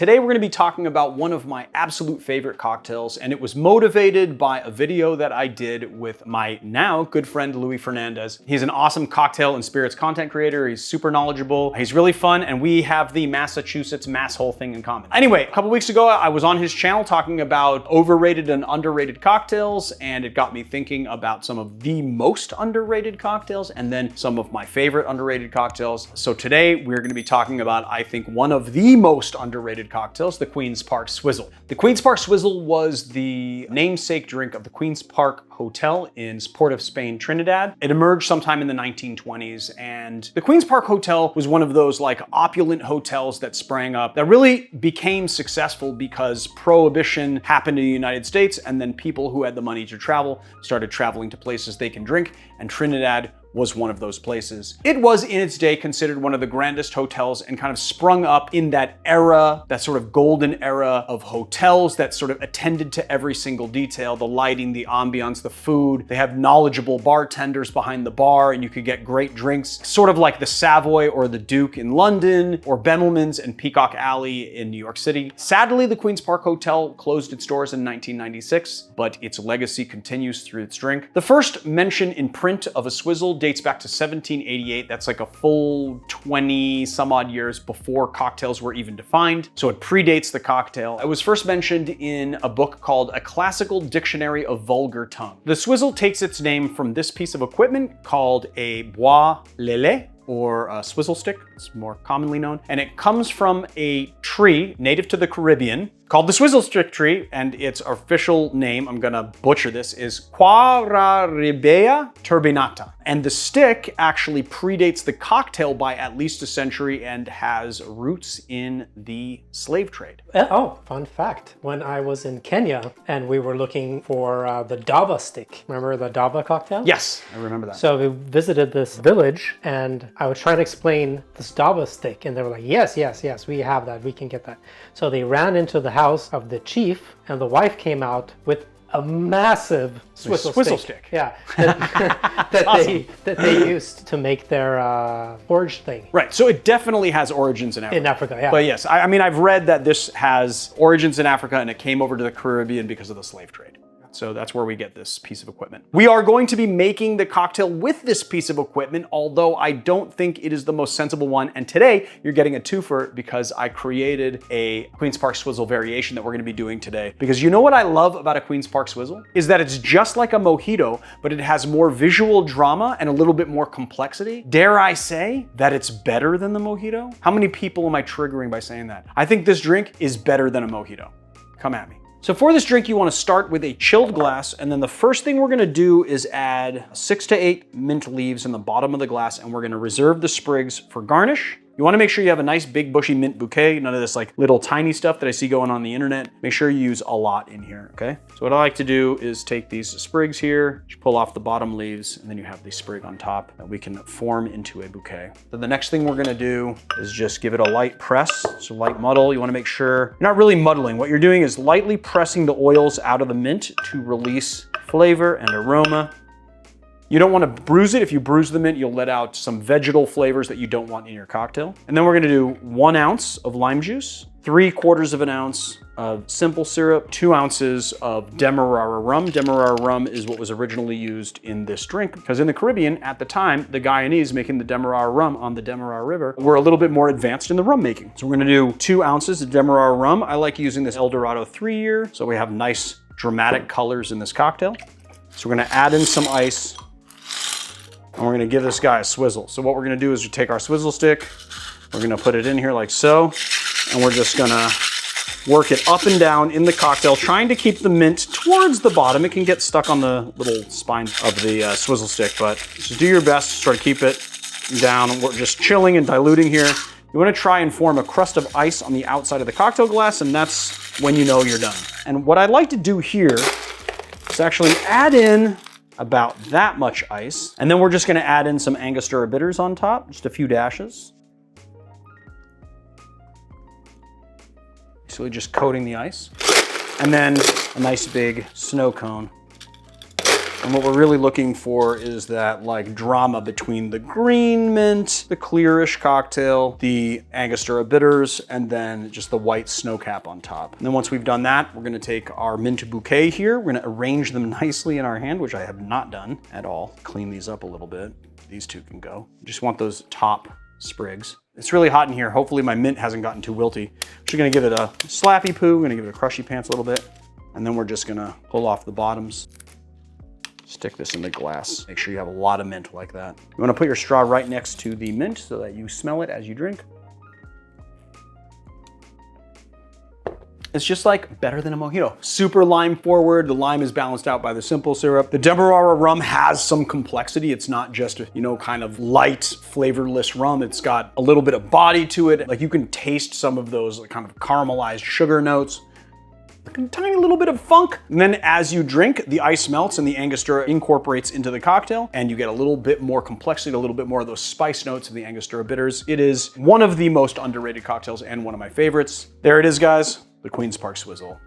Today we're going to be talking about one of my absolute favorite cocktails, and it was motivated by a video that I did with my now good friend Louis Fernandez. He's an awesome cocktail and spirits content creator. He's super knowledgeable. He's really fun, and we have the Massachusetts Mass Hole thing in common. Anyway, a couple weeks ago I was on his channel talking about overrated and underrated cocktails, and it got me thinking about some of the most underrated cocktails and then some of my favorite underrated cocktails. So today we're going to be talking about, I think, one of the most underrated cocktails, the Queen's Park Swizzle. The Queen's Park Swizzle was the namesake drink of the Queen's Park Hotel in Port of Spain, Trinidad. It emerged sometime in the 1920s, and the Queen's Park Hotel was one of those like opulent hotels that sprang up that really became successful because Prohibition happened in the United States, and then people who had the money to travel started traveling to places they can drink, and Trinidad was one of those places. It was in its day considered one of the grandest hotels and kind of sprung up in that era, that sort of golden era of hotels that sort of attended to every single detail, the lighting, the ambiance, the food. They have knowledgeable bartenders behind the bar and you could get great drinks, sort of like the Savoy or the Duke in London or Benelman's and Peacock Alley in New York City. Sadly, the Queen's Park Hotel closed its doors in 1996, but its legacy continues through its drink. The first mention in print of a swizzle dates back to 1788. That's like a full 20 some odd years before cocktails were even defined. So it predates the cocktail. It was first mentioned in a book called A Classical Dictionary of Vulgar Tongue. The swizzle takes its name from this piece of equipment called a bois lele, or a swizzle stick, it's more commonly known. And it comes from a tree native to the Caribbean called the swizzle stick tree, and its official name, I'm gonna butcher this, is Quararibea turbinata. And the stick actually predates the cocktail by at least a century and has roots in the slave trade. Oh, fun fact. When I was in Kenya and we were looking for the dava stick, remember the dava cocktail? Yes, I remember that. So we visited this village and I was trying to explain this dava stick and they were like, yes, we have that, we can get that. So they ran into the house of the chief and the wife came out with a massive swizzle stick. Yeah, that they used to make their porridge thing. Right, so it definitely has origins in Africa. In Africa, yeah. But yes, I mean, I've read that this has origins in Africa and it came over to the Caribbean because of the slave trade. So that's where we get this piece of equipment. We are going to be making the cocktail with this piece of equipment, although I don't think it is the most sensible one. And today you're getting a twofer because I created a Queen's Park Swizzle variation that we're gonna be doing today. Because you know what I love about a Queen's Park Swizzle? Is that it's just like a mojito, but it has more visual drama and a little bit more complexity. Dare I say that it's better than the mojito? How many people am I triggering by saying that? I think this drink is better than a mojito. Come at me. So for this drink, you want to start with a chilled glass, and then the first thing we're going to do is add 6 to 8 mint leaves in the bottom of the glass, and we're going to reserve the sprigs for garnish. You want to make sure you have a nice big bushy mint bouquet, none of this like little tiny stuff that I see going on the internet. Make sure you use a lot in here, okay? So what I like to do is take these sprigs here, you pull off the bottom leaves, and then you have the sprig on top that we can form into a bouquet. So the next thing we're gonna do is just give it a light press, so light muddle. You wanna make sure, you're not really muddling. What you're doing is lightly pressing the oils out of the mint to release flavor and aroma. You don't want to bruise it. If you bruise the mint, you'll let out some vegetal flavors that you don't want in your cocktail. And then we're going to do 1 ounce of lime juice, 3/4 of an ounce of simple syrup, 2 ounces of Demarara Rum. Demarara Rum is what was originally used in this drink because in the Caribbean at the time, the Guyanese making the Demarara Rum on the Demarara River were a little bit more advanced in the rum making. So we're going to do 2 ounces of Demarara Rum. I like using this El Dorado 3-year, so we have nice dramatic colors in this cocktail. So we're going to add in some ice. And we're gonna give this guy a swizzle. So what we're gonna do is we take our swizzle stick, we're gonna put it in here like so, and we're just gonna work it up and down in the cocktail, trying to keep the mint towards the bottom. It can get stuck on the little spine of the swizzle stick, but just do your best to try to keep it down. We're just chilling and diluting here. You wanna try and form a crust of ice on the outside of the cocktail glass, and that's when you know you're done. And what I'd like to do here is actually add in about that much ice. And then we're just gonna add in some Angostura Bitters on top, just a few dashes. So we're just coating the ice. And then a nice big snow cone And what we're really looking for is that like drama between the green mint, the clearish cocktail, the Angostura Bitters, and then just the white snow cap on top. And then once we've done that, we're gonna take our mint bouquet here. We're gonna arrange them nicely in our hand, which I have not done at all. Clean these up a little bit. These two can go. Just want those top sprigs. It's really hot in here. Hopefully my mint hasn't gotten too wilty. I'm just gonna give it a slappy poo. I'm gonna give it a crushy pants a little bit. And then we're just gonna pull off the bottoms. Stick this in the glass. Make sure you have a lot of mint like that. You wanna put your straw right next to the mint so that you smell it as you drink. It's just like better than a mojito. Super lime forward. The lime is balanced out by the simple syrup. The Demarara rum has some complexity. It's not just, you know, kind of light, flavorless rum. It's got a little bit of body to it. Like you can taste some of those kind of caramelized sugar notes. Like a tiny little bit of funk. And then as you drink, the ice melts and the Angostura incorporates into the cocktail and you get a little bit more complexity, a little bit more of those spice notes of the Angostura Bitters. It is one of the most underrated cocktails and one of my favorites. There it is, guys. The Queen's Park Swizzle.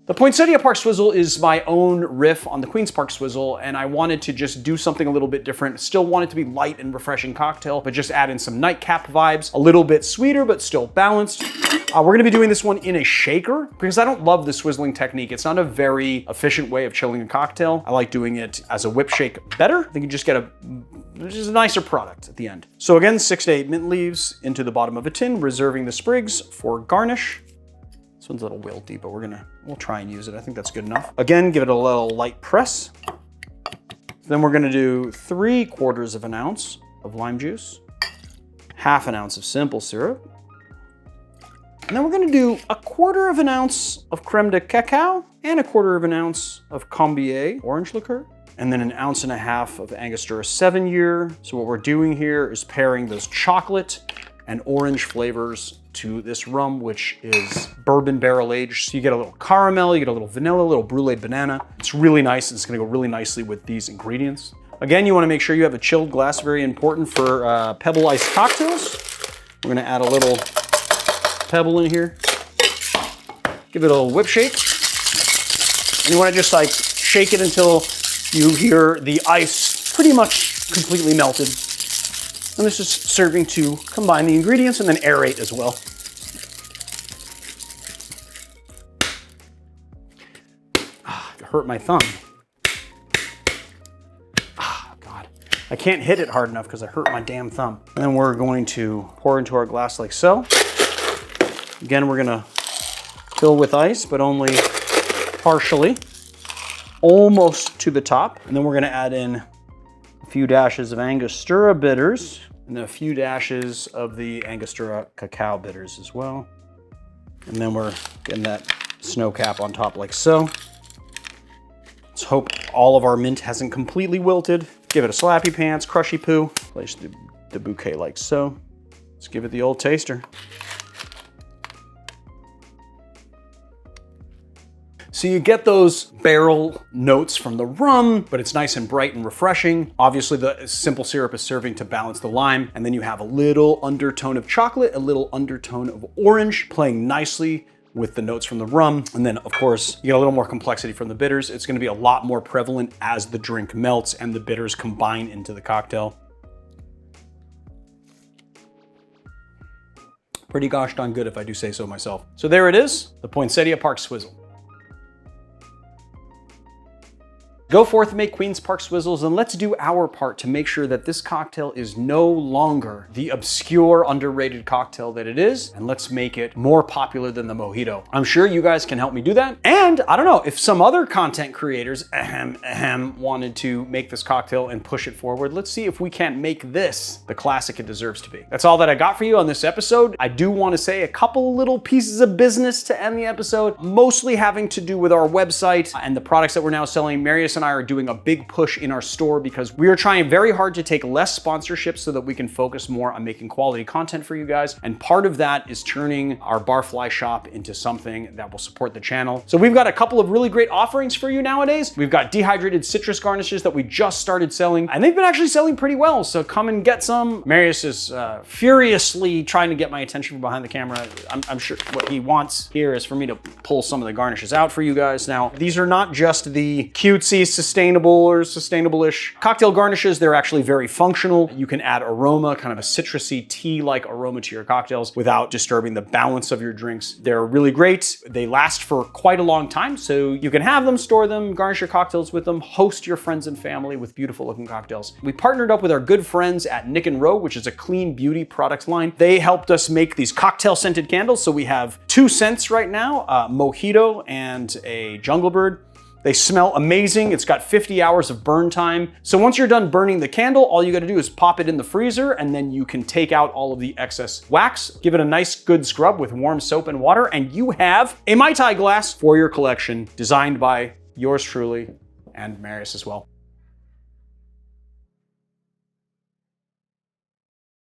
The Poinsettia Park Swizzle is my own riff on the Queen's Park Swizzle, and I wanted to just do something a little bit different. Still want it to be light and refreshing cocktail, but just add in some nightcap vibes, a little bit sweeter, but still balanced. We're gonna be doing this one in a shaker because I don't love the swizzling technique. It's not a very efficient way of chilling a cocktail. I like doing it as a whip shake better. I think you just get just a nicer product at the end. So again, 6 to 8 mint leaves into the bottom of a tin, reserving the sprigs for garnish. This one's a little wilty, but we'll try and use it. I think that's good enough. Again, give it a little light press. Then we're gonna do 3/4 of an ounce of lime juice, 1/2 ounce of simple syrup, and then we're gonna do 1/4 ounce of Creme de Cacao and 1/4 ounce of Combier Orange Liqueur, and then 1.5 ounces of Angostura 7-year. So what we're doing here is pairing those chocolate and orange flavors to this rum, which is bourbon barrel aged. So you get a little caramel, you get a little vanilla, a little brulee banana. It's really nice. It's gonna go really nicely with these ingredients. Again, you wanna make sure you have a chilled glass, very important for pebble ice cocktails. We're gonna add a little pebble in here. Give it a little whip shake. And you wanna just like shake it until you hear the ice pretty much completely melted. And this is serving to combine the ingredients and then aerate as well. It hurt my thumb. God. I can't hit it hard enough because I hurt my damn thumb. And then we're going to pour into our glass like so. Again, we're gonna fill with ice, but only partially, almost to the top. And then we're gonna add in a few dashes of Angostura Bitters and a few dashes of the Angostura Cacao Bitters as well. And then we're getting that snow cap on top like so. Let's hope all of our mint hasn't completely wilted. Give it a slappy pants, crushy poo. Place the bouquet like so. Let's give it the old taster. So you get those barrel notes from the rum, but it's nice and bright and refreshing. Obviously the simple syrup is serving to balance the lime, and then you have a little undertone of chocolate, a little undertone of orange, playing nicely with the notes from the rum. And then of course, you get a little more complexity from the bitters. It's gonna be a lot more prevalent as the drink melts and the bitters combine into the cocktail. Pretty gosh darn good if I do say so myself. So there it is, the Poinsettia Park Swizzle. Go forth and make Queen's Park Swizzles, and let's do our part to make sure that this cocktail is no longer the obscure, underrated cocktail that it is, and let's make it more popular than the mojito. I'm sure you guys can help me do that. And I don't know, if some other content creators wanted to make this cocktail and push it forward, let's see if we can't make this the classic it deserves to be. That's all that I got for you on this episode. I do want to say a couple little pieces of business to end the episode, mostly having to do with our website and the products that we're now selling. Marius Marius and I are doing a big push in our store because we are trying very hard to take less sponsorships so that we can focus more on making quality content for you guys. And part of that is turning our barfly shop into something that will support the channel. So we've got a couple of really great offerings for you nowadays. We've got dehydrated citrus garnishes that we just started selling, and they've been actually selling pretty well. So come and get some. Marius is furiously trying to get my attention from behind the camera. I'm sure what he wants here is for me to pull some of the garnishes out for you guys. Now, these are not just the cutesy, sustainable or sustainable-ish cocktail garnishes. They're actually very functional. You can add aroma, kind of a citrusy tea-like aroma to your cocktails without disturbing the balance of your drinks. They're really great. They last for quite a long time, so you can have them, store them, garnish your cocktails with them, host your friends and family with beautiful-looking cocktails. We partnered up with our good friends at Nick & Row, which is a clean beauty products line. They helped us make these cocktail-scented candles, so we have 2 scents right now, Mojito and a Jungle Bird. They smell amazing. It's got 50 hours of burn time. So once you're done burning the candle, all you gotta do is pop it in the freezer, and then you can take out all of the excess wax, give it a nice good scrub with warm soap and water, and you have a Mai Tai glass for your collection, designed by yours truly and Marius as well.